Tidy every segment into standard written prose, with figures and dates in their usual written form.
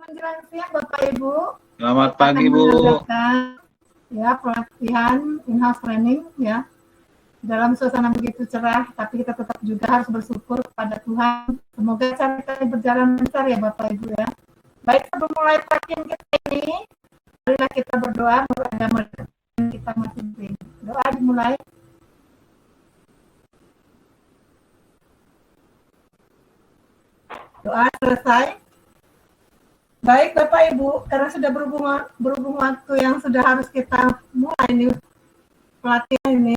Menjelang siang Bapak Ibu. Selamat pagi Bu. Ya, pelatihan in-house training ya. Dalam suasana begitu cerah, tapi kita tetap juga harus bersyukur kepada Tuhan. Semoga acara kita berjalan lancar ya Bapak Ibu ya. Baik, sebelum mulai pelatihan kita ini, marilah kita berdoa menurut agama kita masing-masing. Doa dimulai. Doa selesai. Baik Bapak Ibu, karena sudah berhubung waktu yang sudah harus kita mulai nih pelatihan ini,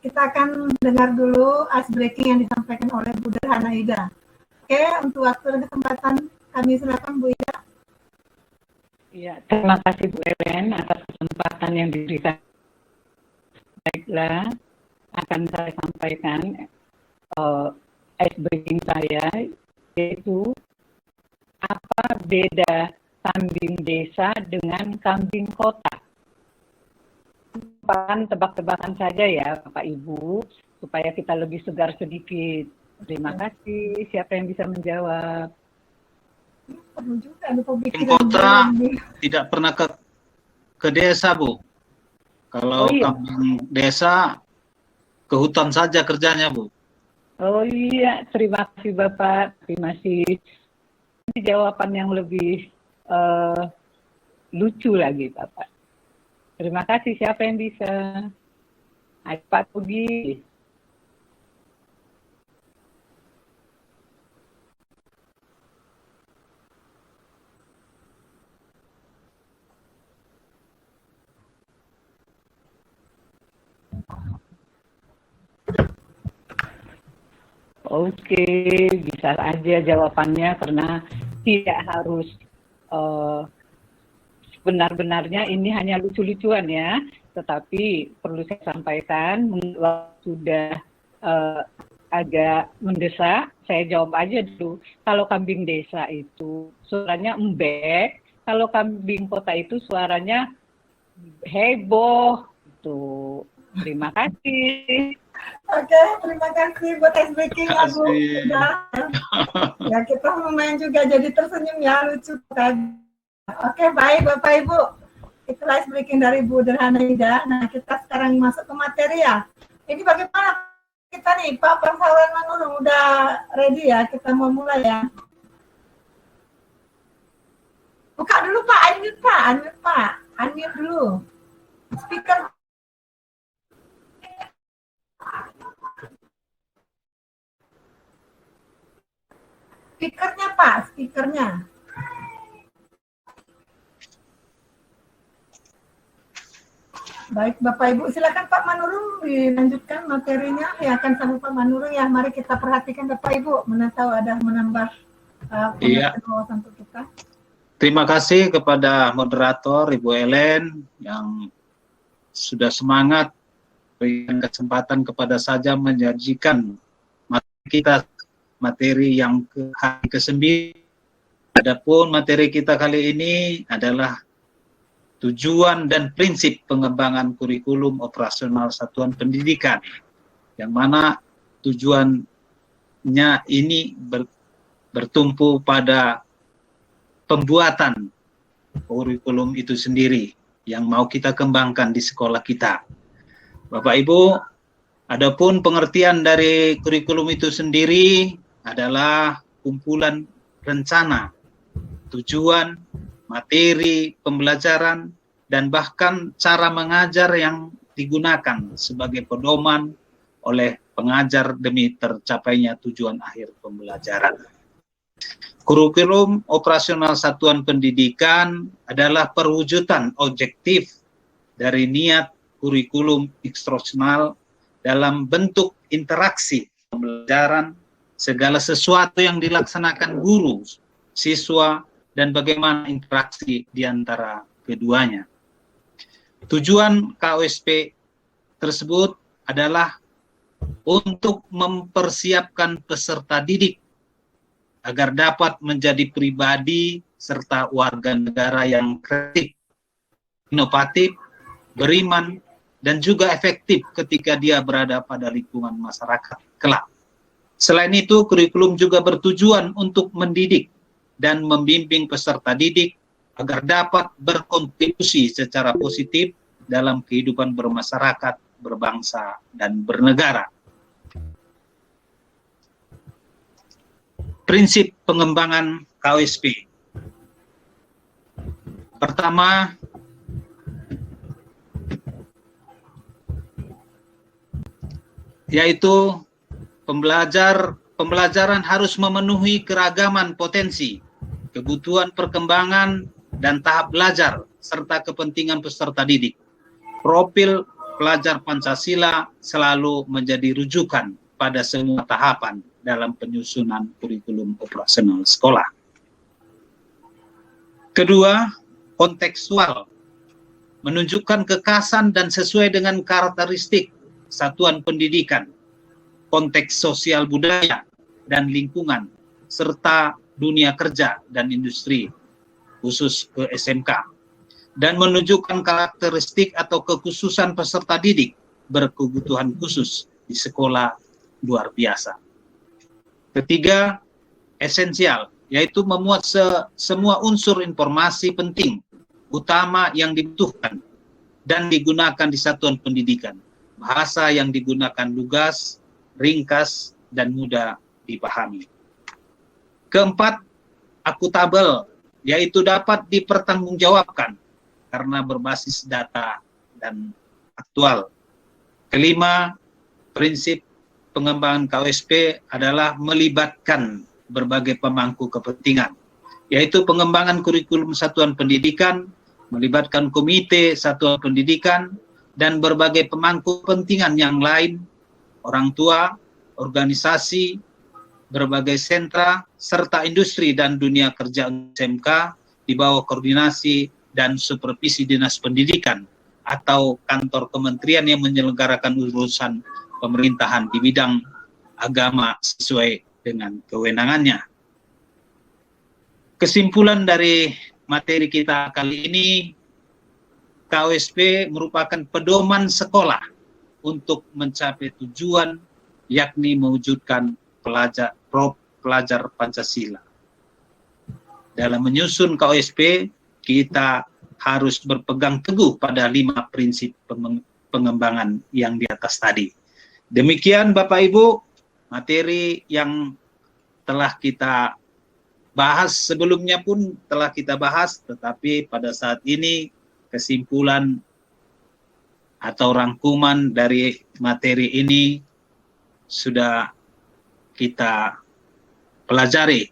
kita akan dengar dulu ice breaking yang disampaikan oleh Bu Derhana Ida. Oke, untuk waktu dan kesempatan kami silakan Bu Ida. Ya, terima kasih Bu Ellen atas kesempatan yang diberikan. Baiklah, akan saya sampaikan ice breaking saya, yaitu apa beda kambing desa dengan kambing kota? Tebak-tebakan saja ya Bapak Ibu, supaya kita lebih segar sedikit. Terima kasih. Siapa yang bisa menjawab? Kambing kota tidak pernah ke desa Bu. Kalau kambing desa ke hutan saja kerjanya Bu. Oh iya, terima kasih Bapak. Terima kasih. Ini jawaban yang lebih lucu lagi Bapak. Terima kasih. Siapa yang bisa? Ayo Pak Tugi. Oke, bisa aja jawabannya karena tidak harus benar-benarnya ini hanya lucu-lucuan ya, tetapi perlu saya sampaikan sudah agak mendesak, saya jawab aja dulu. Kalau kambing desa itu suaranya embek, kalau kambing kota itu suaranya heboh. Tuh, terima kasih. Oke, terima kasih buat ice breaking ya Bu. Ya kita lumayan juga jadi tersenyum ya, lucu kan. Oke, baik Bapak Ibu. Itulah ice breaking dari Bu Derhana Ida. Nah, kita sekarang masuk ke materi ya. Ini bagaimana kita nih, Pak Persawaran Manurung udah ready ya? Kita mau mulai ya. Buka dulu Pak, unmute Pak, unmute Pak. Unmute dulu. Speaker. Speakernya Pak, speakernya. Baik Bapak Ibu, silakan Pak Manurung dilanjutkan materinya. Ya akan sama Pak Manurung ya. Mari kita perhatikan Bapak Ibu, mana tahu ada menambah wawasan untuk kita. Terima kasih kepada moderator Ibu Ellen yang sudah semangat berikan kesempatan kepada saya menyajikan materi yang hari ke-9. Adapun materi kita kali ini adalah tujuan dan prinsip pengembangan kurikulum operasional satuan pendidikan, yang mana tujuannya ini bertumpu pada pembuatan kurikulum itu sendiri yang mau kita kembangkan di sekolah kita. Bapak Ibu, adapun pengertian dari kurikulum itu sendiri adalah kumpulan rencana, tujuan, materi, pembelajaran, dan bahkan cara mengajar yang digunakan sebagai pedoman oleh pengajar demi tercapainya tujuan akhir pembelajaran. Kurikulum operasional satuan pendidikan adalah perwujudan objektif dari niat kurikulum instruksional dalam bentuk interaksi pembelajaran, segala sesuatu yang dilaksanakan guru, siswa, dan bagaimana interaksi di antara keduanya. Tujuan KOSP tersebut adalah untuk mempersiapkan peserta didik agar dapat menjadi pribadi serta warga negara yang kreatif, inovatif, beriman, dan juga efektif ketika dia berada pada lingkungan masyarakat kelak. Selain itu, kurikulum juga bertujuan untuk mendidik dan membimbing peserta didik agar dapat berkontribusi secara positif dalam kehidupan bermasyarakat, berbangsa, dan bernegara. Prinsip pengembangan KOSP. Pertama, yaitu pembelajaran harus memenuhi keragaman potensi, kebutuhan perkembangan, dan tahap belajar, serta kepentingan peserta didik. Profil pelajar Pancasila selalu menjadi rujukan pada semua tahapan dalam penyusunan kurikulum operasional sekolah. Kedua, kontekstual, menunjukkan kekhasan dan sesuai dengan karakteristik satuan pendidikan, konteks sosial budaya dan lingkungan, serta dunia kerja dan industri, khusus ke SMK, dan menunjukkan karakteristik atau kekhususan peserta didik berkebutuhan khusus di sekolah luar biasa. Ketiga, esensial, yaitu memuat semua unsur informasi penting, utama yang dibutuhkan dan digunakan di satuan pendidikan. Bahasa yang digunakan lugas, ringkas, dan mudah dipahami. Keempat, akuntabel, yaitu dapat dipertanggungjawabkan karena berbasis data dan aktual. Kelima, prinsip pengembangan KOSP adalah melibatkan berbagai pemangku kepentingan, yaitu pengembangan kurikulum satuan pendidikan, melibatkan komite satuan pendidikan, dan berbagai pemangku kepentingan yang lain, orang tua, organisasi, berbagai sentra, serta industri dan dunia kerja SMK di bawah koordinasi dan supervisi Dinas Pendidikan atau kantor kementerian yang menyelenggarakan urusan pemerintahan di bidang agama sesuai dengan kewenangannya. Kesimpulan dari materi kita kali ini, KOSP merupakan pedoman sekolah untuk mencapai tujuan, yakni mewujudkan pelajar Pancasila. Dalam menyusun KOSP, kita harus berpegang teguh pada 5 prinsip pengembangan yang di atas tadi. Demikian Bapak Ibu, materi yang telah kita bahas sebelumnya pun telah kita bahas, tetapi pada saat ini kesimpulan atau rangkuman dari materi ini sudah kita pelajari.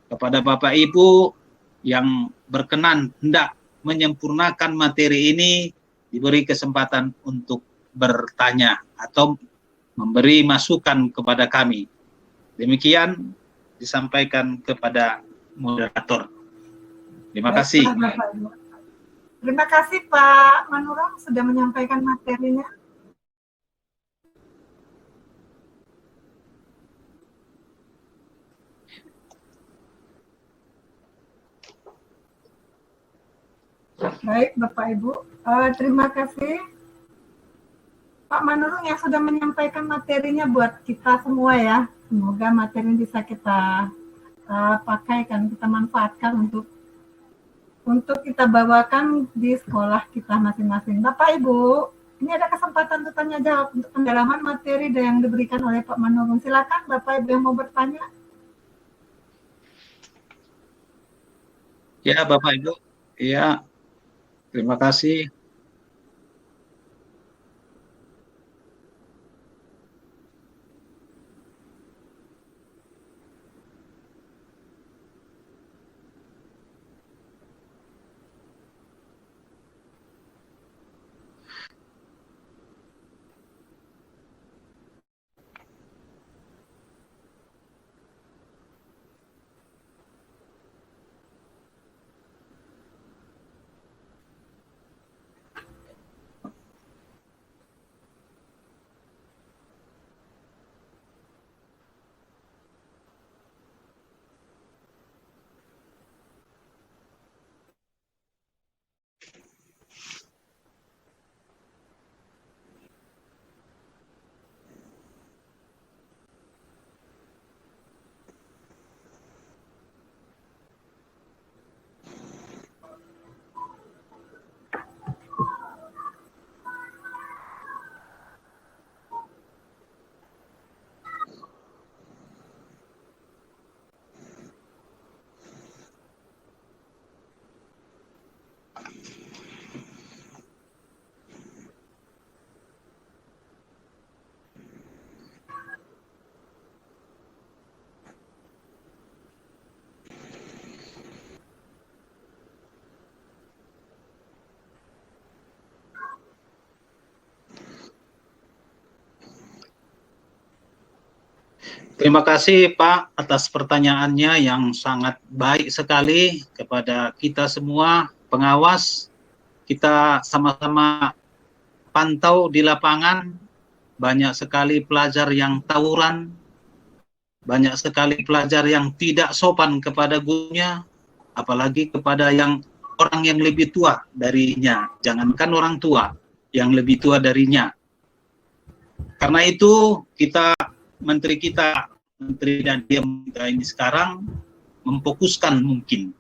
Kepada Bapak Ibu yang berkenan hendak menyempurnakan materi ini, diberi kesempatan untuk bertanya atau memberi masukan kepada kami. Demikian disampaikan kepada moderator. Terima kasih. Terima kasih Pak Manurung sudah menyampaikan materinya. Baik Bapak Ibu, terima kasih Pak Manurung yang sudah menyampaikan materinya buat kita semua ya. Semoga materi bisa kita pakai kan, kita manfaatkan untuk kita bawakan di sekolah kita masing-masing. Bapak Ibu, ini ada kesempatan untuk tanya jawab untuk pendalaman materi yang diberikan oleh Pak Manurung. Silakan Bapak Ibu yang mau bertanya. Ya Bapak Ibu, ya terima kasih. Terima kasih Pak atas pertanyaannya yang sangat baik sekali kepada kita semua pengawas. Kita sama-sama pantau di lapangan, banyak sekali pelajar yang tawuran, banyak sekali pelajar yang tidak sopan kepada gurunya, apalagi kepada orang yang lebih tua darinya, jangankan orang tua, yang lebih tua darinya. Karena itu Menteri dan Diam kita ini sekarang memfokuskan mungkin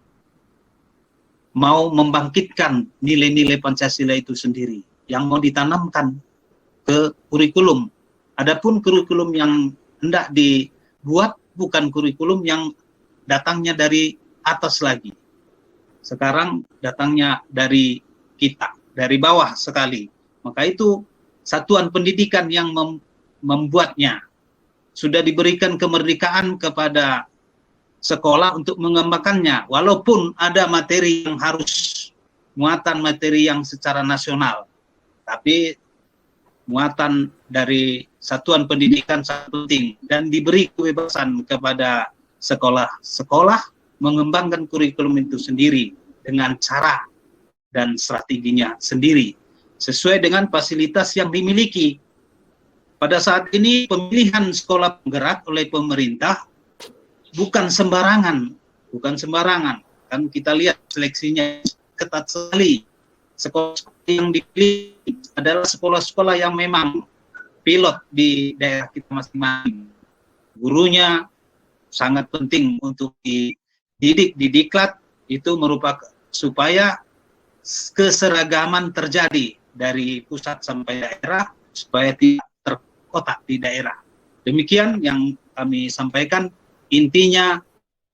mau membangkitkan nilai-nilai Pancasila itu sendiri yang mau ditanamkan ke kurikulum. Adapun kurikulum yang hendak dibuat bukan kurikulum yang datangnya dari atas lagi. Sekarang datangnya dari kita, dari bawah sekali. Maka itu satuan pendidikan yang membuatnya. Sudah diberikan kemerdekaan kepada sekolah untuk mengembangkannya, walaupun ada materi yang harus muatan materi yang secara nasional, tapi muatan dari satuan pendidikan sangat penting dan diberi kebebasan kepada sekolah-sekolah mengembangkan kurikulum itu sendiri dengan cara dan strateginya sendiri sesuai dengan fasilitas yang dimiliki. Pada saat ini pemilihan sekolah penggerak oleh pemerintah bukan sembarangan. Kan kita lihat seleksinya ketat sekali. Sekolah yang dipilih adalah sekolah-sekolah yang memang pilot di daerah kita masing-masing. Gurunya sangat penting untuk dididik di diklat, itu merupakan supaya keseragaman terjadi dari pusat sampai daerah, supaya tidak terkotak di daerah. Demikian yang kami sampaikan, intinya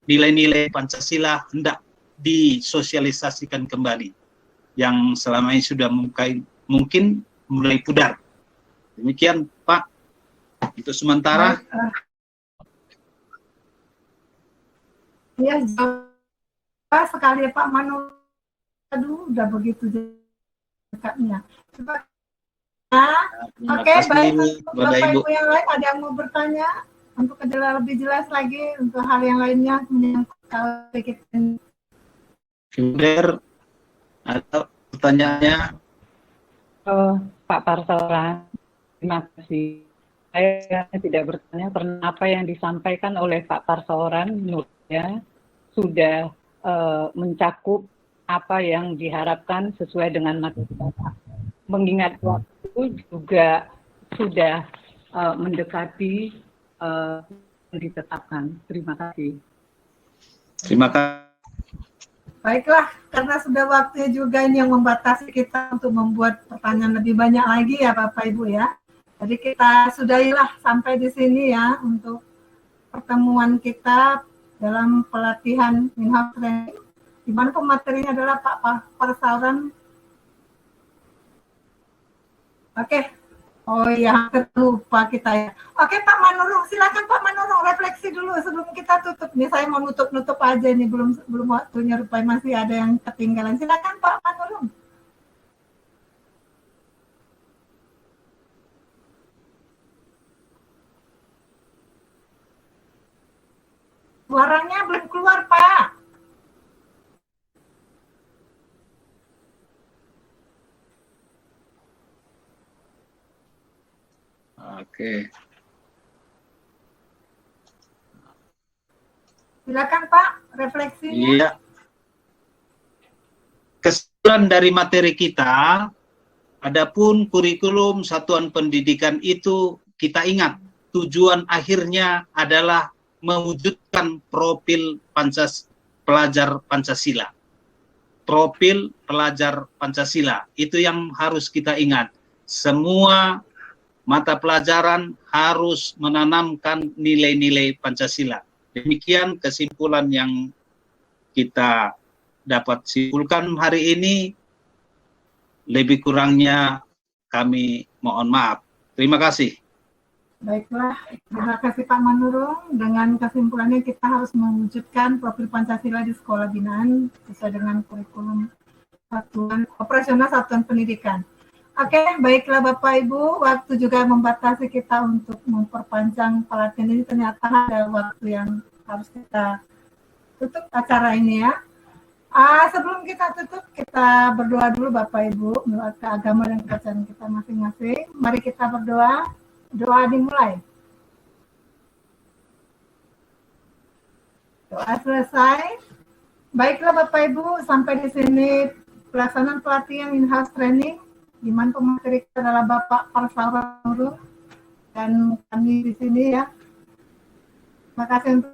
nilai-nilai Pancasila hendak disosialisasikan kembali yang selama ini sudah mungkin mulai pudar. Demikian Pak, itu sementara. Ya, jauh sekali Pak Manu. Aduh, udah begitu dekatnya. Coba. Oke, baik. Bapak Ibu yang lain ada yang mau bertanya untuk lebih jelas lagi untuk hal yang lainnya menyangkut kita. Kemudian ada pertanyaannya. Pak Parsaoran, terima kasih. Saya tidak bertanya karena apa yang disampaikan oleh Pak Parsaoran menurutnya sudah mencakup apa yang diharapkan sesuai dengan materi Bapak. Mengingat waktu juga sudah mendekati ditetapkan. Terima kasih. Terima kasih. Baiklah, karena sudah waktunya juga ini yang membatasi kita untuk membuat pertanyaan lebih banyak lagi ya Bapak Ibu ya. Jadi kita sudahilah sampai di sini ya untuk pertemuan kita dalam pelatihan in-house training, di mana pematerinya adalah Pak Parsaoran. Oke. Oh iya, lupa kita ya. Oke Pak Manurung, silakan Pak Manurung refleksi dulu sebelum kita tutup. Nih saya mau nutup aja nih, belum waktunya, rupanya masih ada yang ketinggalan. Silakan Pak Manurung. Suaranya belum keluar Pak. Oke. Silakan Pak, refleksinya. Iya. Kesimpulan dari materi kita, adapun kurikulum satuan pendidikan itu kita ingat tujuan akhirnya adalah mewujudkan profil pelajar Pancasila. Profil pelajar Pancasila itu yang harus kita ingat. Semua mata pelajaran harus menanamkan nilai-nilai Pancasila. Demikian kesimpulan yang kita dapat simpulkan hari ini. Lebih kurangnya kami mohon maaf. Terima kasih. Baiklah, terima kasih Pak Manurung. Dengan kesimpulannya kita harus mewujudkan profil Pancasila di sekolah binaan sesuai dengan kurikulum operasional satuan pendidikan. Oke, baiklah Bapak Ibu, waktu juga membatasi kita untuk memperpanjang pelatihan ini, ternyata ada waktu yang harus kita tutup acara ini ya. Sebelum kita tutup, kita berdoa dulu Bapak Ibu, menurut agama dan kepercayaan kita masing-masing. Mari kita berdoa, doa dimulai. Doa selesai. Baiklah Bapak Ibu, sampai di sini pelaksanaan pelatihan in-house training, di mana pemateri kita adalah Bapak Parsaura Nurul dan kami di sini ya. Terima kasih untuk